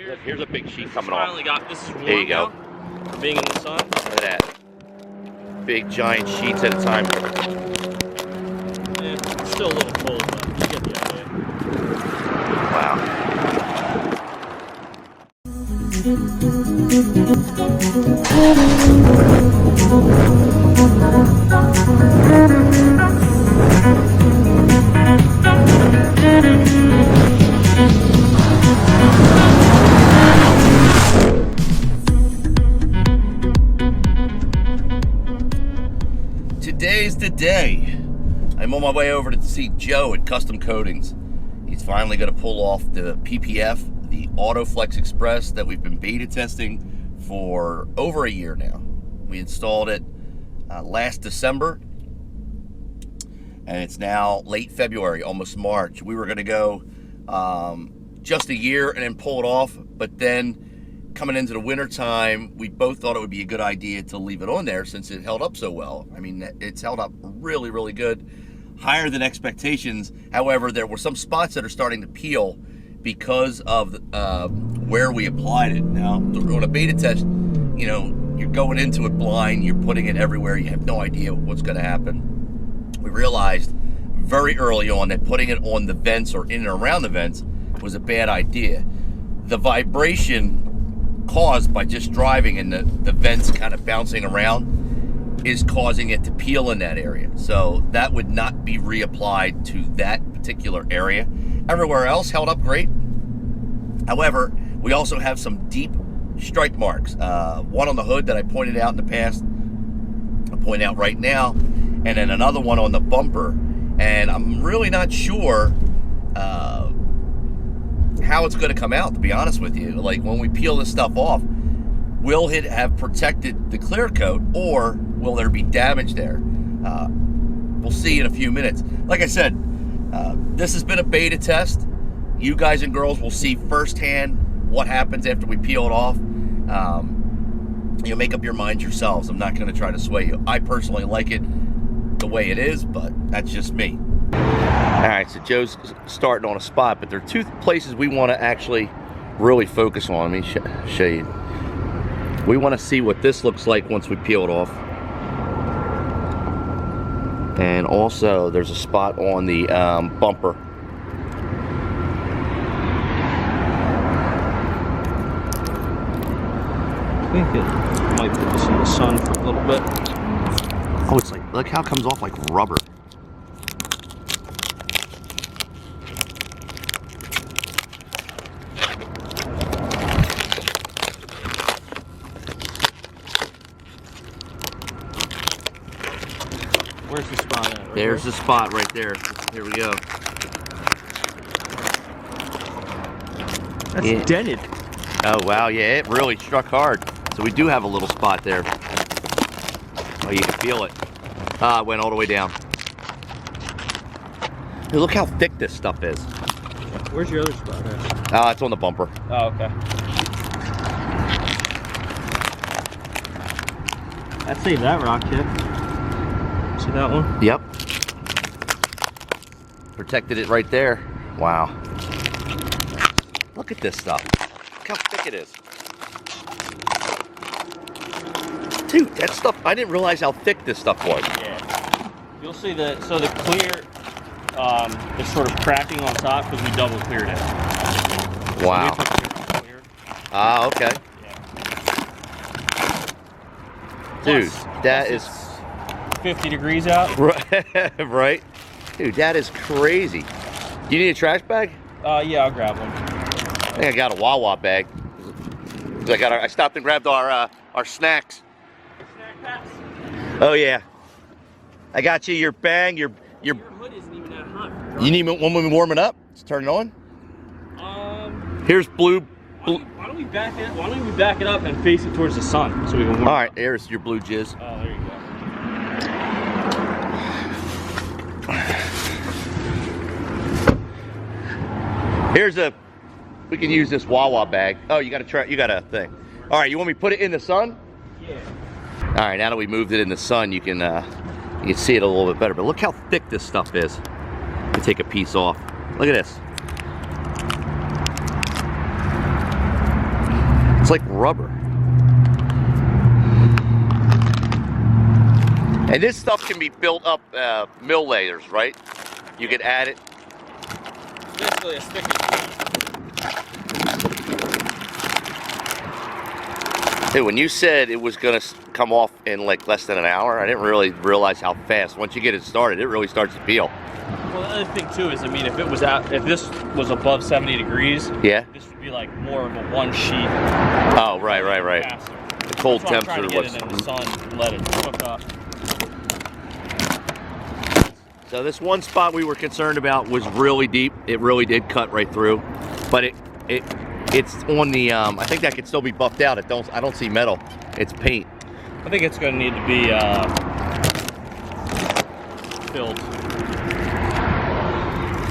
Look, here's a big sheet coming off. Finally got this. Is warm there you go. now, for being in the sun. Look at that. Big giant sheets at a time. Yeah, it's still a little cold, but you get the idea. Wow. Today's the day. I'm on my way over to see Joe at Custom Coatings. He's finally going to pull off the PPF, the AutoFlex Express that we've been beta testing for over a year now. We installed it last December, and it's now late February, almost March. We were going to go just a year and then pull it off, but then coming into the winter time, we both thought it would be a good idea to leave it on there since it held up so well. I mean, it's held up really, really good, higher than expectations. However, there were some spots that are starting to peel because of where we applied it. Now, on a beta test, you know, you're going into it blind, you're putting it everywhere, you have no idea what's going to happen. We realized very early on that putting it on the vents or in and around the vents was a bad idea. The vibration caused by just driving and the vents kind of bouncing around is causing it to peel in that area. So that would not be reapplied to that particular area. Everywhere else held up great. However, we also have some deep strike marks. One on the hood that I pointed out in the past, I'll point out right now, and then another one on the bumper. And I'm really not sure how it's going to come out, to be honest with you. Like, when we peel this stuff off, will it have protected the clear coat, or will there be damage there? We'll see in a few minutes. Like I said, this has been a beta test. You guys and girls will see firsthand what happens after we peel it off. You'll make up your minds yourselves. I'm not going to try to sway you. I personally like it the way it is, but that's just me. All right, so Joe's starting on a spot, but there are two places we want to actually really focus on. Let me show you. We want to see what this looks like once we peel it off. And also, there's a spot on the bumper. I think it might put this in the sun for a little bit. Oh, it's like, look how it comes off like rubber. Where's the spot at? Right There's the spot right there. Here we go. That's dented. Oh, wow, yeah, it really struck hard. So we do have a little spot there. Oh, you can feel it. It went all the way down. Hey, look how thick this stuff is. Where's your other spot at? It's on the bumper. Oh, okay. I'd save that rock chip. See that one? Yep. Protected it right there. Wow. Look at this stuff. Look how thick it is. Dude, that stuff, I didn't realize how thick this stuff was. Yeah. You'll see that, so the clear is sort of cracking on top because we double cleared it. Wow. Okay. Yeah. Dude, that is 50 degrees out. Right. Dude, that is crazy. You need a trash bag? Yeah, I'll grab one. I think I got a Wawa bag. I stopped and grabbed our snacks. Snack packs? Oh yeah. I got you your bang, your hood isn't even that hot. You need one when we warm it up? Let's turn it on. Here's blue. Why don't we back it? Why don't we back it up and face it towards the sun so we can warm it up? All right, there's your blue jizz. Oh, there you go. We can use this Wawa bag. Oh, you got a thing. All right, you want me to put it in the sun? Yeah. All right, now that we moved it in the sun, you can see it a little bit better. But look how thick this stuff is. Let me take a piece off. Look at this. It's like rubber. And this stuff can be built up mill layers, right? You could add it. Basically a stick and Hey, when you said it was gonna come off in like less than an hour, I didn't really realize how fast. Once you get it started, it really starts to peel. Well, the other thing too is, I mean, if this was above 70 degrees, yeah, this would be like more of a one sheet. Oh, right. Faster. The cold That's why I'm temps are trying to get it in the sun and let it cook up. So this one spot we were concerned about was really deep. It really did cut right through, but it's on the. I think that could still be buffed out. I don't see metal. It's paint. I think it's going to need to be filled.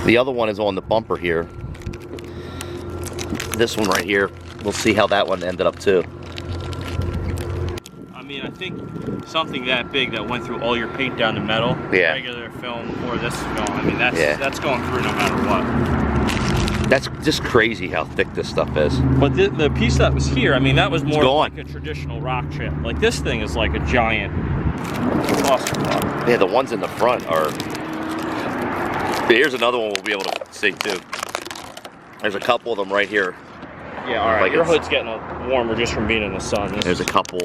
The other one is on the bumper here. This one right here. We'll see how that one ended up too. I mean, I think something that big that went through all your paint down to metal, yeah, regular film or this film, I mean, that's going through no matter what. That's just crazy how thick this stuff is. But the piece that was here, I mean, that was more gone. like a traditional rock chip. Like this thing is like a giant clusterfuck. Yeah, the ones in the front are. Here's another one we'll be able to see too. There's a couple of them right here. Yeah, all right. Like your hood's getting warmer just from being in the sun. There's a couple.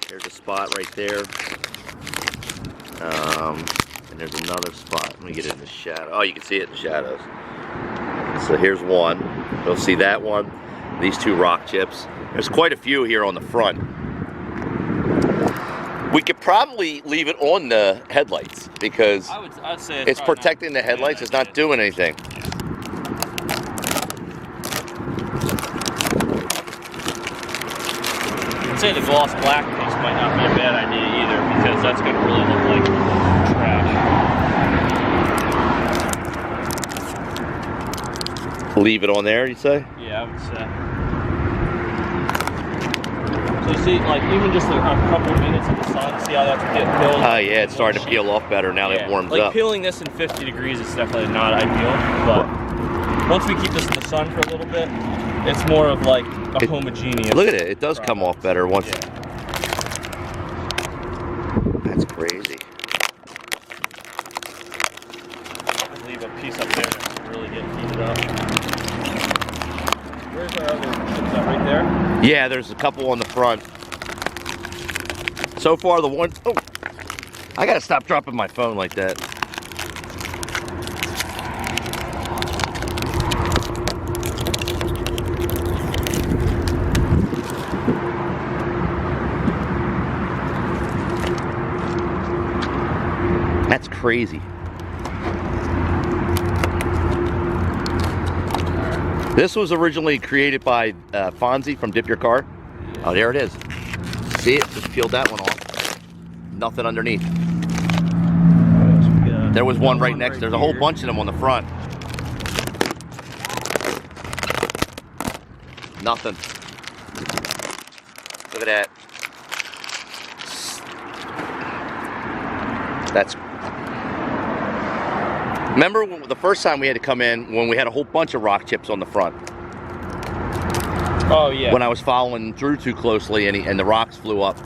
There's a spot right there. And there's another spot. Let me get it in the shadow. Oh, you can see it in the shadows. So here's one. You'll see that one. These two rock chips. There's quite a few here on the front. We could probably leave it on the headlights because I'd say it's protecting the headlights. It's not doing anything. I'd say the gloss black piece might not be a bad idea either, because that's going to really look like trash. Leave it on there, you say? Yeah, I would say. So you see, like, even just a couple minutes in the sun, see how that's getting peeled? Oh yeah, it's starting to peel off better now that it warms like up. Peeling this in 50 degrees is definitely not ideal, but once we keep this in the sun for a little bit, it's more of like a homogeneous. Look at it, it does come off better once. Yeah. That's crazy. I'll leave a piece up there to really get heated up. Where's our other chips at, right there? Yeah, there's a couple on the front. So far the ones, oh, I gotta stop dropping my phone like that. That's crazy. This was originally created by Fonzie from Dip Your Car. Oh, there it is. See it? Just peeled that one off. Nothing underneath. There was one right next. There's a whole bunch of them on the front. Nothing. Look at that. That's. Remember the first time we had to come in when we had a whole bunch of rock chips on the front? Oh yeah. When I was following Drew too closely and the rocks flew up.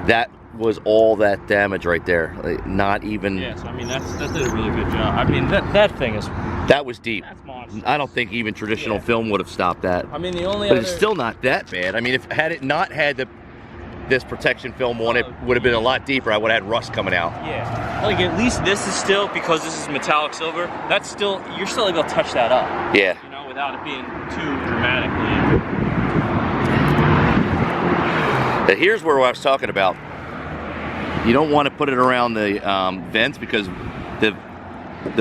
That was all that damage right there. Like, not even. Yeah, so I mean that did a really good job. I mean that thing is. That was deep. That's monstrous. I don't think even traditional film would have stopped that. I mean the only. But it's still not that bad. I mean, if had it not had this protection film on it, would have been a lot deeper. I would have had rust coming out. Yeah. Like at least this is still, because this is metallic silver. That's still, you're still able to touch that up. Yeah. You know, without it being too dramatically. But here's where I was talking about. You don't want to put it around the vents because the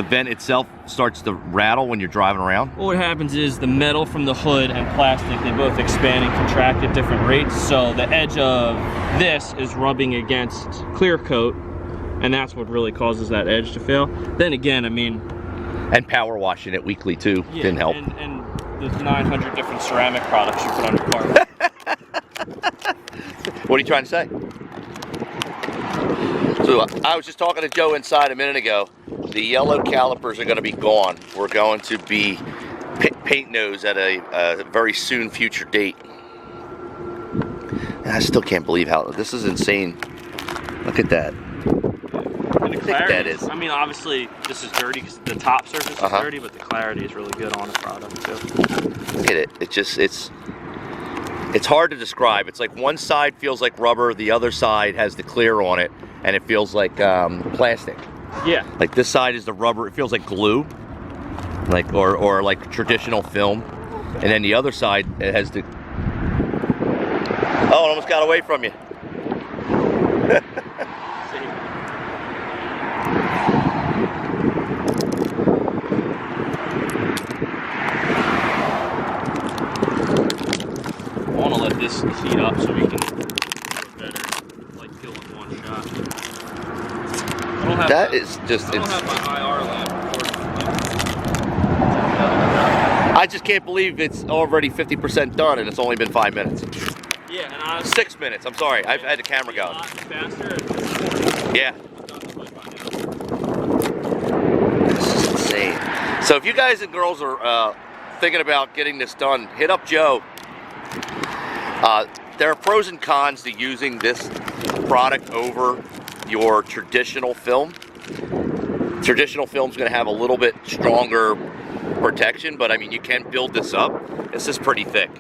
vent itself starts to rattle when you're driving around. Well, what happens is the metal from the hood and plastic, they both expand and contract at different rates. So the edge of this is rubbing against clear coat, and that's what really causes that edge to fail. Then again, I mean... And power washing it weekly too didn't help. And the 900 different ceramic products you put on your car. What are you trying to say? So I was just talking to Joe inside a minute ago. The yellow calipers are going to be gone. We're going to be paint those at a very soon future date. I still can't believe how this is insane. Look at that. And the clarity, that is. I mean, obviously this is dirty because the top surface is dirty, but the clarity is really good on the product too. Look at it. It's hard to describe. It's like one side feels like rubber, the other side has the clear on it, and it feels like plastic. Yeah. Like this side is the rubber. It feels like glue, like or like traditional film, and then the other side it has the. Oh, it almost got away from you. I want to let this heat up so we can do it better, like kill it in one shot. That is just. I don't have my IR lamp recording. I just can't believe it's already 50% done and it's only been 5 minutes. Yeah, and I 6 minutes. I'm sorry. I've had the camera going. Faster. Yeah. This is insane. So if you guys and girls are thinking about getting this done, hit up Joe. There are pros and cons to using this product over your traditional film. Traditional film's going to have a little bit stronger protection, but I mean, you can build this up. This is pretty thick.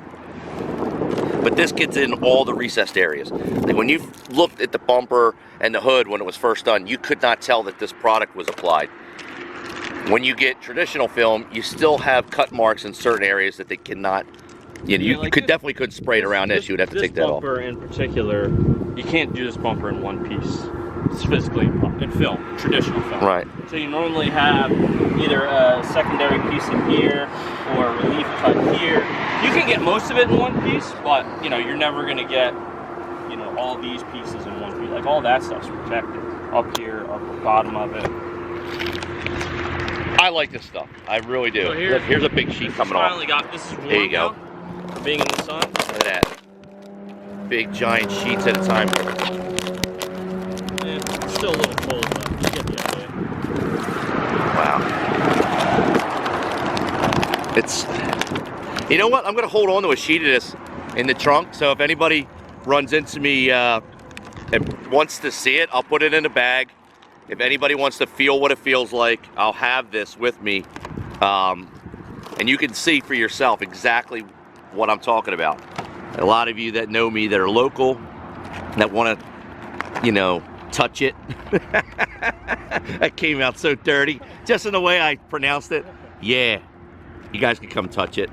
But this gets in all the recessed areas. Like when you looked at the bumper and the hood when it was first done, you could not tell that this product was applied. When you get traditional film, you still have cut marks in certain areas that they cannot, you know, you definitely couldn't spray it around this. You would have to take that off. This bumper in particular, you can't do this bumper in one piece. It's physically in film, traditional film. Right. So you normally have either a secondary piece in here or a relief cut here. You can get most of it in one piece, but you know, you're never gonna get, you know, all these pieces in one piece. Like all that stuff's protected. Up here, up the bottom of it. I like this stuff. I really do. So here's a big sheet coming off. This is warm there you go. now, being in the sun. Look at that. Big giant sheets at a time. Yeah, it's still a little cold, but you get the idea. Wow. It's, you know what? I'm gonna hold on to a sheet of this in the trunk. So if anybody runs into me and wants to see it, I'll put it in a bag. If anybody wants to feel what it feels like, I'll have this with me. And you can see for yourself exactly what I'm talking about. A lot of you that know me that are local, that want to, you know, touch it. That came out so dirty. Just in the way I pronounced it. Yeah. You guys can come touch it.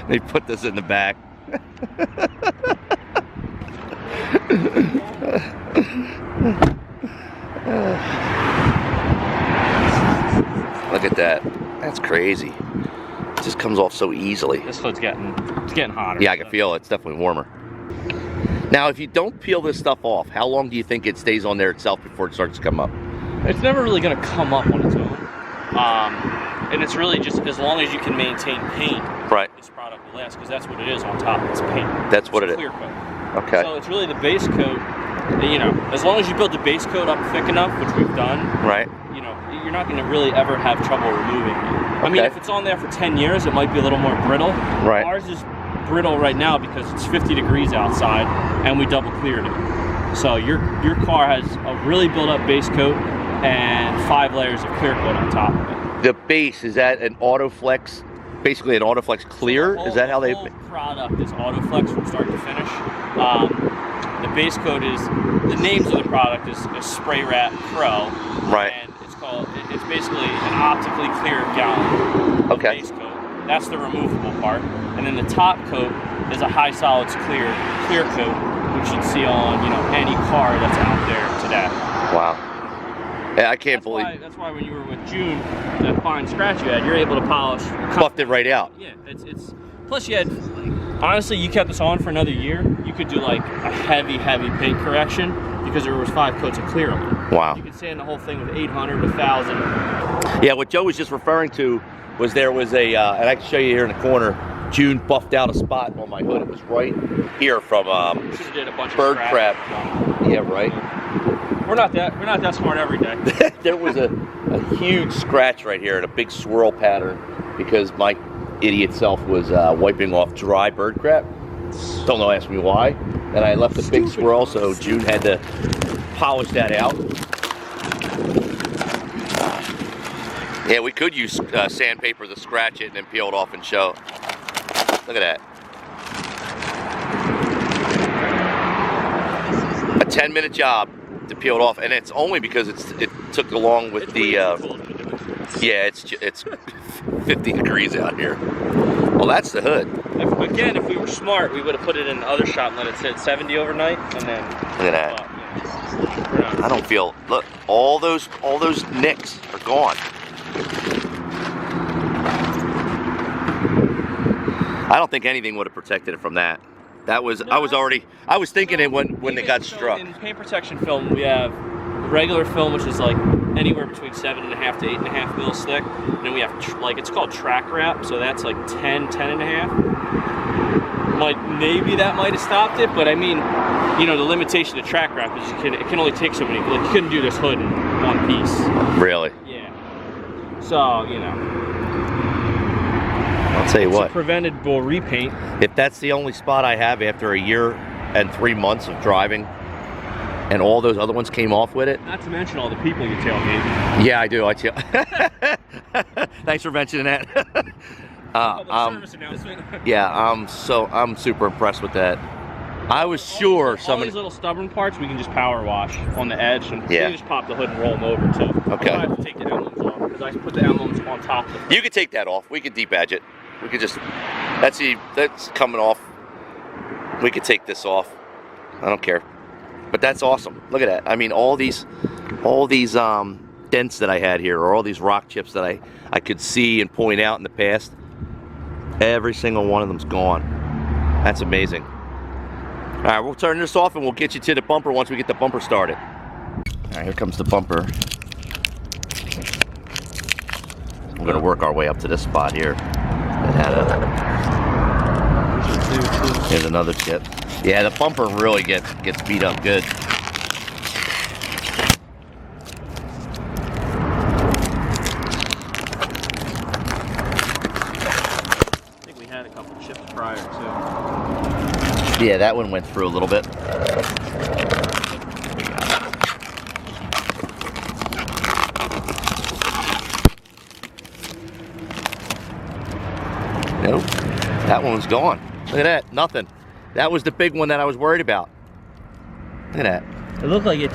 They put this in the back. Look at that. That's crazy. It just comes off so easily. This hood's getting hotter. Yeah, I can feel it. It's definitely warmer. Now, if you don't peel this stuff off, how long do you think it stays on there itself before it starts to come up? It's never really going to come up on its own. And it's really just as long as you can maintain paint, right, this product will last, because that's what it is on top. It's paint. That's what it is. Clear coat. Okay. So it's really the base coat. You know, as long as you build the base coat up thick enough, which we've done, right, you know, you're not going to really ever have trouble removing it. I mean, if it's on there for 10 years, it might be a little more brittle. Right. Ours is brittle right now because it's 50 degrees outside and we double cleared it. So your car has a really built up base coat and 5 layers of clear coat on top of it. The base, is that an AutoFlex, basically an AutoFlex clear? So is that how they... The whole product is AutoFlex from start to finish. The base coat is, the names of the product is Spray Wrap Pro. Right. And it's basically an optically clear gallon of base coat. That's the removable part. And then the top coat is a high solids clear coat, which you'd see on, you know, any car that's out there today. Wow. Yeah, I can't believe. That's why when you were with June, that fine scratch you had, you're able to polish. Buffed it right out. Yeah, it's plus you had, honestly, you kept this on for another year, you could do like a heavy paint correction because there was 5 coats of clear on it. Wow. You could sand the whole thing with 800, 1,000. Yeah, what Joe was just referring to was there was a, and I can show you here in the corner, June buffed out a spot on my hood. It was right here from bird crap. Yeah, right. We're not that smart every day. There was a huge scratch right here and a big swirl pattern because my idiot self was wiping off dry bird crap. Don't know, ask me why. And I left the big swirl, so June had to polish that out. Yeah, we could use sandpaper to scratch it and then peel it off and show. Look at that. A 10-minute job to peel it off, and it's only because it took along with the. Yeah, it's 50 degrees out here. Well, that's the hood. Again, if we were smart, we would have put it in the other shop and let it sit 70 overnight, and then. Look at that. I don't feel. Look, all those nicks are gone. I don't think anything would have protected it from that. That was. No, I was thinking it when they got struck. In paint protection film, we have regular film, which is like anywhere between 7.5 to 8.5 mils thick. And then we have it's called track wrap, so that's like 10.5. Maybe that might have stopped it, but I mean, you know, the limitation of track wrap is it can only take so many. Like, you couldn't do this hood in one piece. Really? Yeah. So, you know. I'll tell you what. It's a preventable repaint. If that's the only spot I have after a year and 3 months of driving, and all those other ones came off with it. Not to mention all the people you tailgate. Yeah, I do. I tail. Thanks for mentioning that. Service announcement. Yeah, I'm super impressed with that. I was sure all these little stubborn parts we can just power wash on the edge, and yeah. you just pop the hood and roll them over too. Okay. I have to take the emblems off because I put the emblems on top of the. You could take that off. We could debadge it. We could just. That's coming off. We could take this off. I don't care. But that's awesome. Look at that. I mean, all these dents that I had here, or all these rock chips that I could see and point out in the past. Every single one of them's gone. That's amazing. All right, we'll turn this off and we'll get you to the bumper once we get the bumper started. All right, here comes the bumper. We're gonna work our way up to this spot here. Here's another chip. Yeah, the bumper really gets beat up good. Had a couple chips prior too. Yeah, that one went through a little bit. Nope, that one was gone. Look at that, nothing. That was the big one that I was worried about. Look at that. It looked like it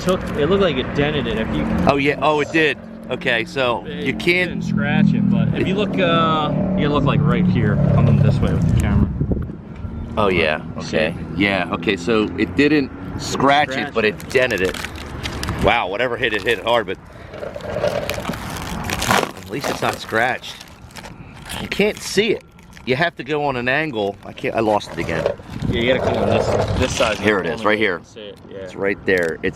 dented it. If you. Oh yeah, oh it did. Okay, so you can't didn't scratch it, but if you look, you look like right here. Coming this way with the camera. Oh yeah. Okay. Yeah. Okay. So it didn't scratch it, but it dented it. Wow. Whatever hit it hard, but at least it's not scratched. You can't see it. You have to go on an angle. I lost it again. Yeah, you gotta come on this side. Here it is, right here. It. Yeah. It's right there. You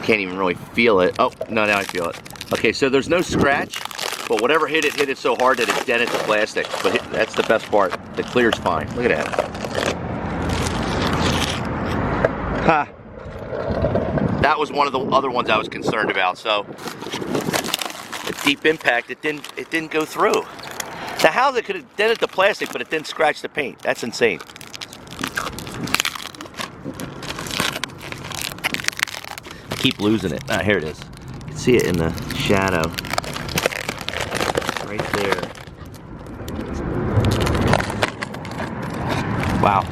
can't even really feel it. Oh no, now I feel it. Okay, so there's no scratch, but whatever hit it so hard that it dented the plastic. But that's the best part. The clear's fine. Look at that. Ha! That was one of the other ones I was concerned about. So the deep impact, it didn't go through. Now how it could have dented the plastic, but it didn't scratch the paint? That's insane. I keep losing it. Ah, here it is. You can see it in the shadow. Right there. Wow.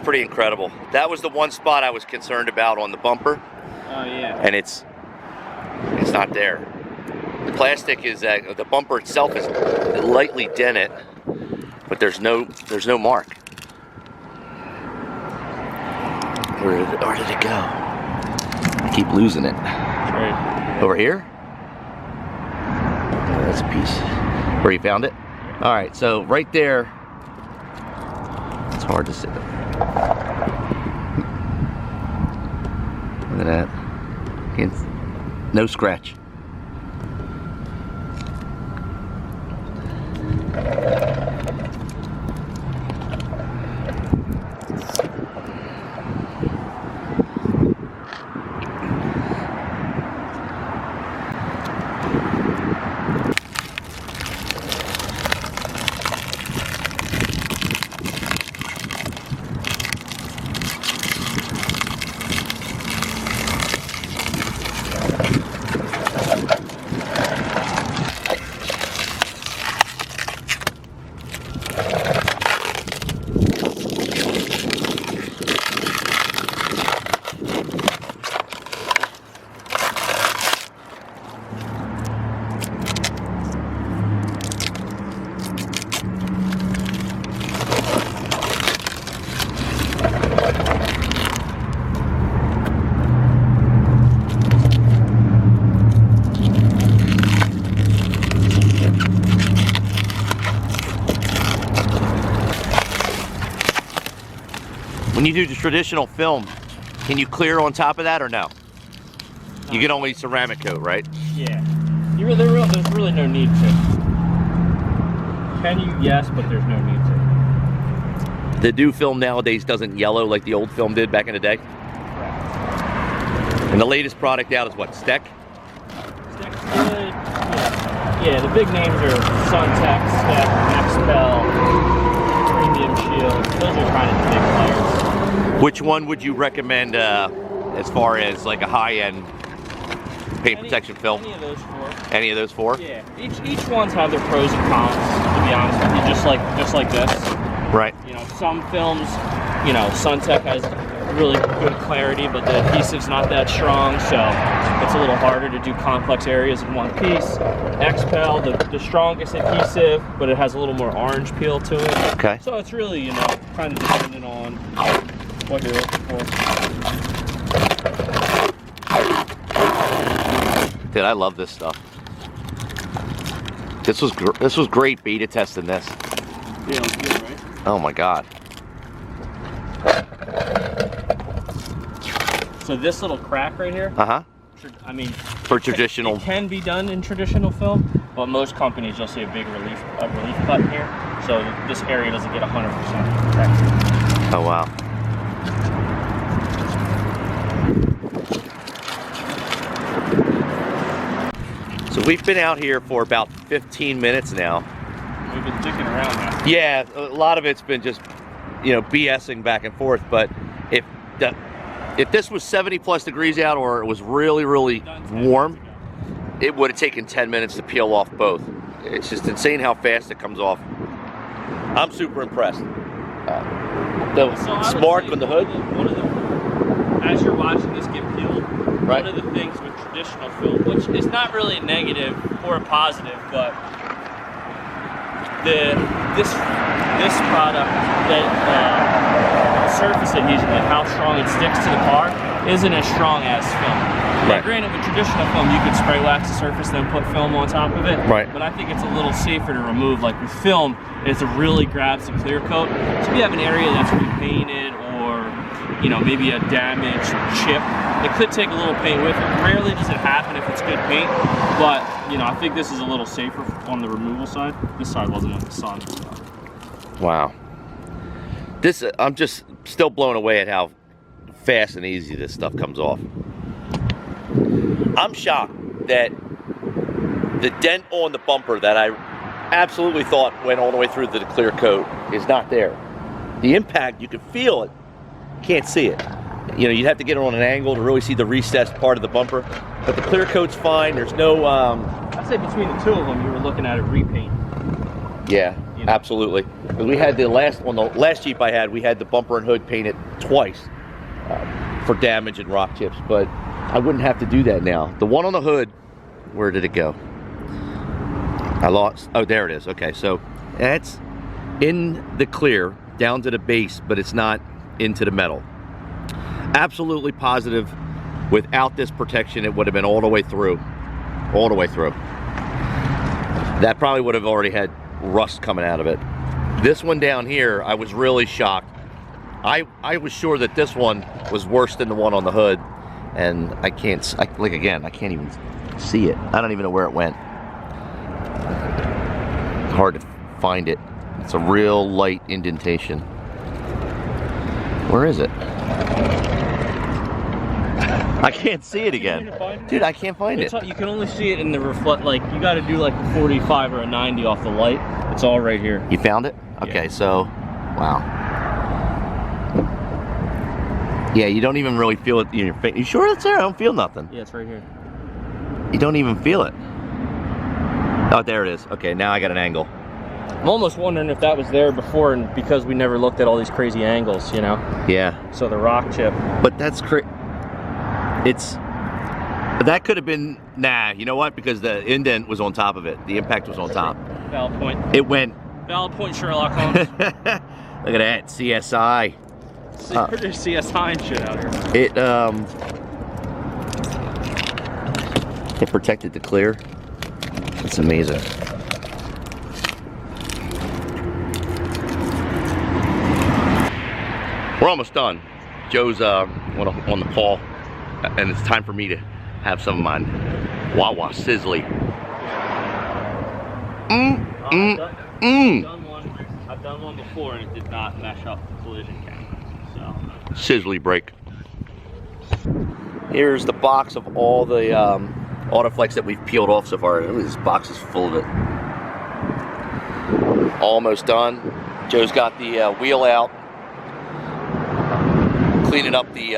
Pretty incredible. That was the one spot I was concerned about on the bumper. Oh yeah. And it's not there. The plastic is the bumper itself is lightly dented, but there's no mark. Where did it go? I keep losing it. Right. Over here? Oh, that's a piece. Where you found it? All right. So right there. It's hard to see. Look at that. No scratch. When you do the traditional film, can you clear on top of that or no? You can only ceramic coat, right? Yeah. There's really no need to. Can you? Yes, but there's no need to. The new film nowadays doesn't yellow like the old film did back in the day? Correct. And the latest product out is what, Steck? Steck's good. Yeah, the big names are Suntech, Steck, Maxpel, Premium Shield. Those are kind of the big players. Which one would you recommend as far as like a high-end paint protection film? Any of those four. Any of those four? Yeah. Each one's have their pros and cons, to be honest with you, just like this. Right. You know, some films, you know, Suntech has really good clarity, but the adhesive's not that strong, so it's a little harder to do complex areas in one piece. XPEL, the strongest adhesive, but it has a little more orange peel to it. Okay. So it's really, you know, kind of dependent on what you're looking for. Dude, I love this stuff. This was great beta testing this. Yeah, it was good, right? Oh my God. So this little crack right here, Uh-huh. I mean, For traditional. it can be done in traditional film, but most companies you'll see a big relief cut here, so this area doesn't get 100% protected. Oh wow. So we've been out here for about 15 minutes now. We've been dicking around now. Yeah, a lot of it's been just, you know, BSing back and forth. But if this was 70 plus degrees out, or it was really, really warm, it would have taken 10 minutes to peel off both. It's just insane how fast it comes off. I'm super impressed. The spark on the hood. As you're watching this get peeled, right. One of the things with traditional film, which is not really a negative or a positive, but this product, that surface adhesion, like how strong it sticks to the car, isn't as strong as film. Right. Now, granted, with traditional film, you could spray wax the surface, then put film on top of it. Right. But I think it's a little safer to remove. Like with film, it really grabs the clear coat. So if you have an area that's repainted, or you know, maybe a damage or chip, it could take a little paint with it. Rarely does it happen if it's good paint, but you know, I think this is a little safer on the removal side. This side wasn't with the sun. So. Wow. This, I'm just still blown away at how fast and easy this stuff comes off. I'm shocked that the dent on the bumper that I absolutely thought went all the way through to the clear coat is not there. The impact, you can feel it, can't see it. You know, you'd have to get it on an angle to really see the recessed part of the bumper, but the clear coat's fine. There's no I'd say between the two of them, you were looking at a repaint. Yeah, you know? Absolutely. We had the last Jeep I had, we had the bumper and hood painted twice for damage and rock chips, but I wouldn't have to do that now. The one on the hood, where did it go? I lost, oh, there it is. Okay, so that's in the clear down to the base, but it's not into the metal. Absolutely positive, without this protection, it would have been all the way through. All the way through. That probably would have already had rust coming out of it. This one down here, I was really shocked. I was sure that this one was worse than the one on the hood, and I can't even see it. I don't even know where it went. Hard to find it. It's a real light indentation. Where is it? I can't see it again. Dude, I can't find it. You can only see it in the reflect, like you got to do like a 45 or a 90 off the light. It's all right here. You found it? Okay, yeah. So, wow. Yeah, you don't even really feel it in your face. You sure it's there? I don't feel nothing. Yeah, it's right here. You don't even feel it. Oh, there it is. Okay, now I got an angle. I'm almost wondering if that was there before, and because we never looked at all these crazy angles, you know? Yeah. So the rock chip. But that's crazy. That could have been, nah, you know what? Because the indent was on top of it. The impact was on top. Valid point. It went. Valid point, Sherlock Holmes. Look at that, CSI. There's CSI and shit out here. It protected the clear. It's amazing. We're almost done. Joe's on the call, and it's time for me to have some of mine. Wawa Sizzly. I've done one before and it did not mesh up the collision camera. So Sizzly break. Here's the box of all the AutoFlex that we've peeled off so far. This box is full of it. Almost done. Joe's got the wheel out, cleaning up the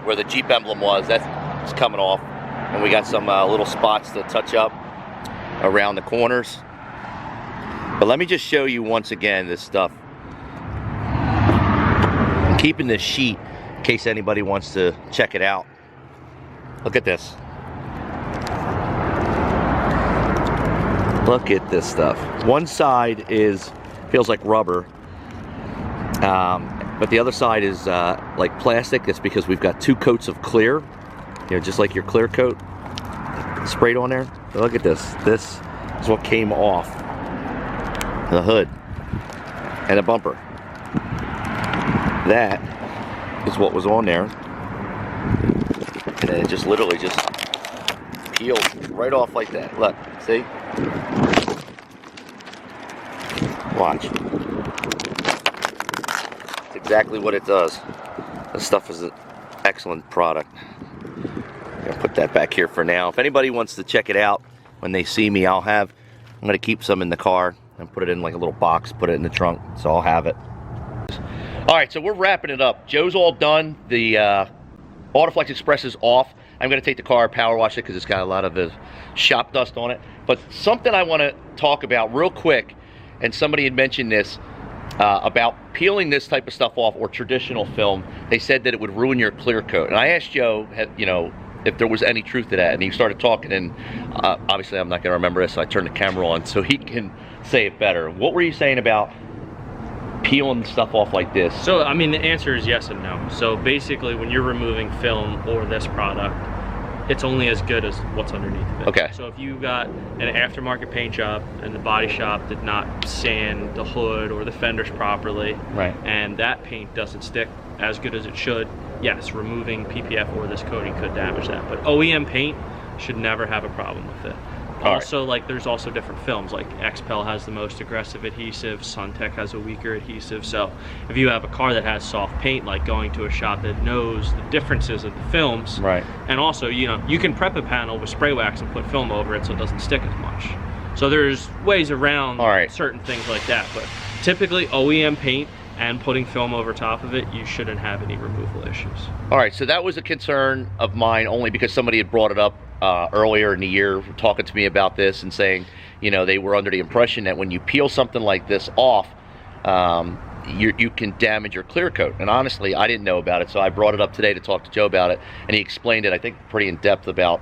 where the Jeep emblem was. That's coming off, and we got some little spots to touch up around the corners. But let me just show you once again this stuff. I'm keeping this sheet in case anybody wants to check it out. Look at this. Look at this stuff. One side feels like rubber, but the other side is like plastic. It's because we've got 2 coats of clear, you know, just like your clear coat sprayed on there. But look at this. This is what came off the hood and the bumper. That is what was on there, and then it just literally just peeled right off like that. Look, see? Watch. It's exactly what it does. This stuff is an excellent product. I'm gonna put that back here for now. If anybody wants to check it out when they see me, I'm gonna keep some in the car and put it in like a little box, put it in the trunk, so I'll have it. All right, so we're wrapping it up. Joe's all done. The AutoFlex Express is off. I'm gonna take the car, power wash it because it's got a lot of the shop dust on it. But something I wanna talk about real quick, and somebody had mentioned this, about peeling this type of stuff off or traditional film. They said that it would ruin your clear coat. And I asked Joe, you know, if there was any truth to that, and he started talking, and obviously I'm not gonna remember this, so I turned the camera on so he can say it better. What were you saying about peeling stuff off like this? So, I mean, the answer is yes and no. So basically, when you're removing film or this product, it's only as good as what's underneath of it. Okay. So if you got an aftermarket paint job and the body shop did not sand the hood or the fenders properly, right, and that paint doesn't stick as good as it should, yes, removing PPF or this coating could damage that. But OEM paint should never have a problem with it. Also, like, there's also different films, like XPEL has the most aggressive adhesive, SunTech has a weaker adhesive. So if you have a car that has soft paint, like going to a shop that knows the differences of the films, right, and also, you know, you can prep a panel with spray wax and put film over it so it doesn't stick as much. So there's ways around certain things like that, but typically OEM paint and putting film over top of it, you shouldn't have any removal issues. All right, so that was a concern of mine only because somebody had brought it up earlier in the year, talking to me about this and saying, you know, they were under the impression that when you peel something like this off, you can damage your clear coat. And honestly, I didn't know about it, so I brought it up today to talk to Joe about it, and he explained it, I think, pretty in depth about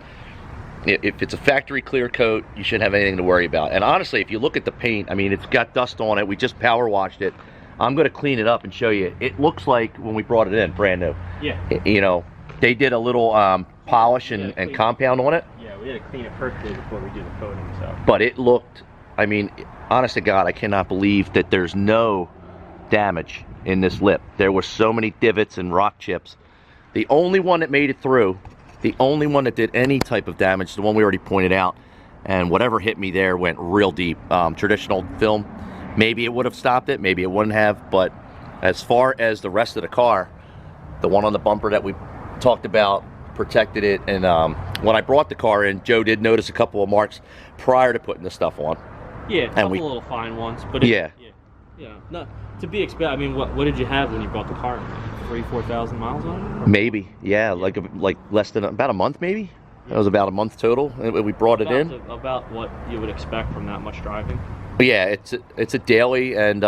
if it's a factory clear coat, you shouldn't have anything to worry about. And honestly, if you look at the paint, I mean, it's got dust on it. We just power washed it. I'm going to clean it up and show you. It looks like when we brought it in, brand new. Yeah. You know, they did a little polish and compound on it. Yeah, we had to clean it perfectly before we do the coating. So. But it looked, I mean, honest to God, I cannot believe that there's no damage in this lip. There were so many divots and rock chips. The only one that made it through, the only one that did any type of damage, the one we already pointed out, and whatever hit me there went real deep. Traditional film, maybe it would have stopped it, maybe it wouldn't have, but as far as the rest of the car, the one on the bumper that we talked about protected it. And when I brought the car in, Joe did notice a couple of marks prior to putting the stuff on. Yeah, a couple little fine ones, but yeah, no, to be expected. I mean, what did you have when you bought the car? 3,000-4,000 miles on it? Maybe, yeah, like less than about a month, maybe. It was about a month total. We brought it in. About what you would expect from that much driving. But yeah, it's a daily, and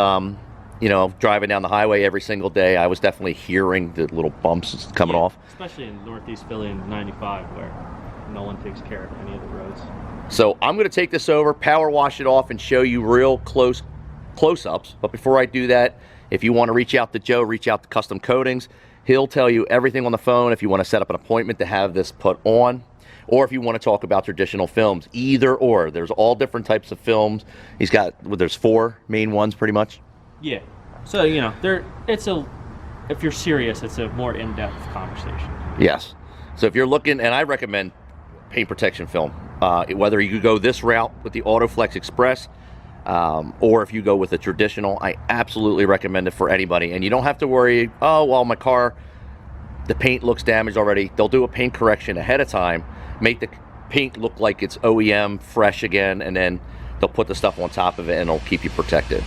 you know, driving down the highway every single day, I was definitely hearing the little bumps coming off. Especially in Northeast Philly and 95, where no one takes care of any of the roads. So I'm going to take this over, power wash it off, and show you real close-ups. But before I do that, if you want to reach out to Joe, reach out to Custom Coatings. He'll tell you everything on the phone if you want to set up an appointment to have this put on, or if you want to talk about traditional films. Either or. There's all different types of films. He's got, well, there's 4 main ones pretty much. Yeah. So, you know, it's a if you're serious, it's a more in-depth conversation. Yes. So if you're looking, and I recommend paint protection film, whether you go this route with the AutoFlex Express, or if you go with a traditional, I absolutely recommend it for anybody. And you don't have to worry, oh, well, my car, the paint looks damaged already. They'll do a paint correction ahead of time, make the paint look like it's OEM fresh again, and then they'll put the stuff on top of it and it'll keep you protected.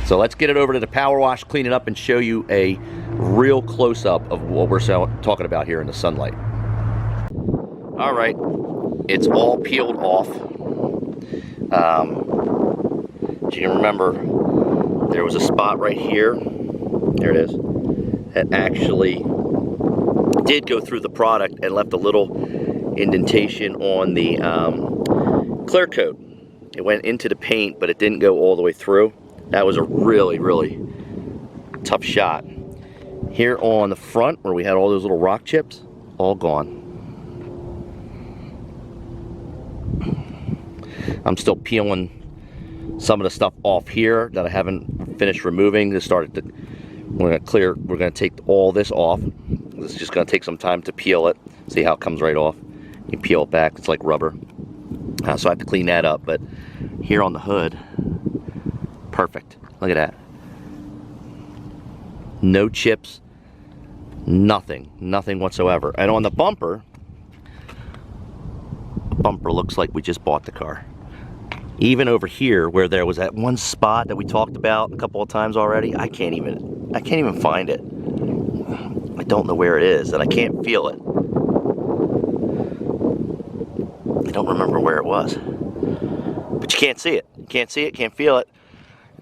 So let's get it over to the power wash, clean it up, and show you a real close-up of what we're talking about here in the sunlight. All right, it's all peeled off. As you can remember, there was a spot right here, there it is, that actually did go through the product and left a little indentation on the clear coat. It went into the paint, but it didn't go all the way through. That was a really, really tough shot. Here on the front, where we had all those little rock chips, all gone. I'm still peeling some of the stuff off here that I haven't finished removing. We're gonna take all this off. This is just gonna take some time to peel it. See how it comes right off. You peel it back, it's like rubber. So I have to clean that up, but here on the hood, perfect. Look at that. No chips, nothing whatsoever. And on the bumper looks like we just bought the car. Even over here, where there was that one spot that we talked about a couple of times already, I can't even find it. I don't know where it is, and I can't feel it. I don't remember where it was. But you can't see it. You can't see it, can't feel it.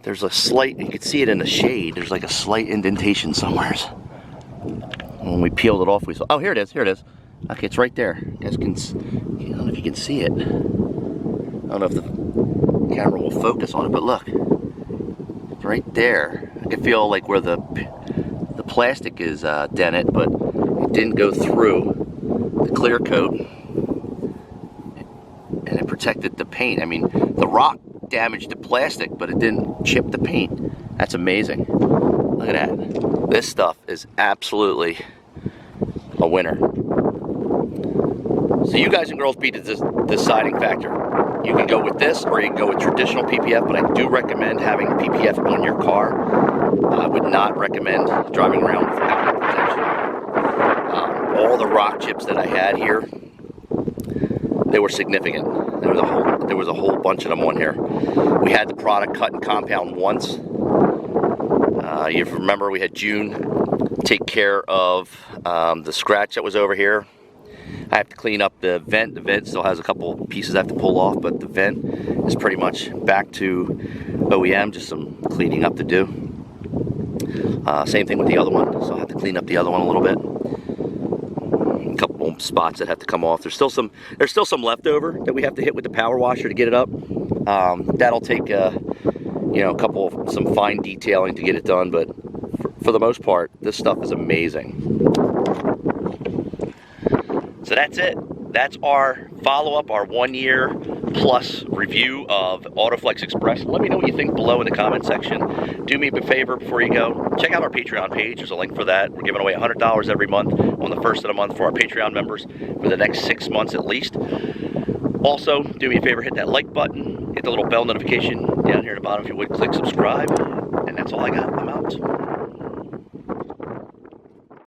There's a slight, you can see it in the shade, there's like a slight indentation somewhere. When we peeled it off, we saw, oh, here it is, here it is. Okay, it's right there. You guys can, I don't know if you can see it. I don't know if the camera will focus on it, but look. It's right there. I can feel like where the plastic is dented, but it didn't go through the clear coat. And it protected the paint. I mean, the rock damaged the plastic, but it didn't chip the paint. That's amazing. Look at that. This stuff is absolutely a winner. So you guys and girls be the deciding factor. You can go with this, or you can go with traditional PPF, but I do recommend having PPF on your car. I would not recommend driving around without protection. All the rock chips that I had here, they were significant. There was a whole bunch of them on here. We had the product cut and compound once. You remember we had June take care of the scratch that was over here. I have to clean up the vent. The vent still has a couple pieces I have to pull off, but the vent is pretty much back to OEM, just some cleaning up to do. Same thing with the other one, so I have to clean up the other one a little bit. A couple spots that have to come off. There's still some leftover that we have to hit with the power washer to get it up. That'll take some fine detailing to get it done, but for the most part, this stuff is amazing. So that's it. That's our follow-up, our 1 year plus review of AutoFlex Express. Let me know what you think below in the comment section. Do me a favor before you go. Check out our Patreon page. There's a link for that. We're giving away $100 every month on the first of the month for our Patreon members for the next 6 months at least. Also, do me a favor, hit that like button, hit the little bell notification down here at the bottom if you would, click subscribe, and that's all I got. I'm out.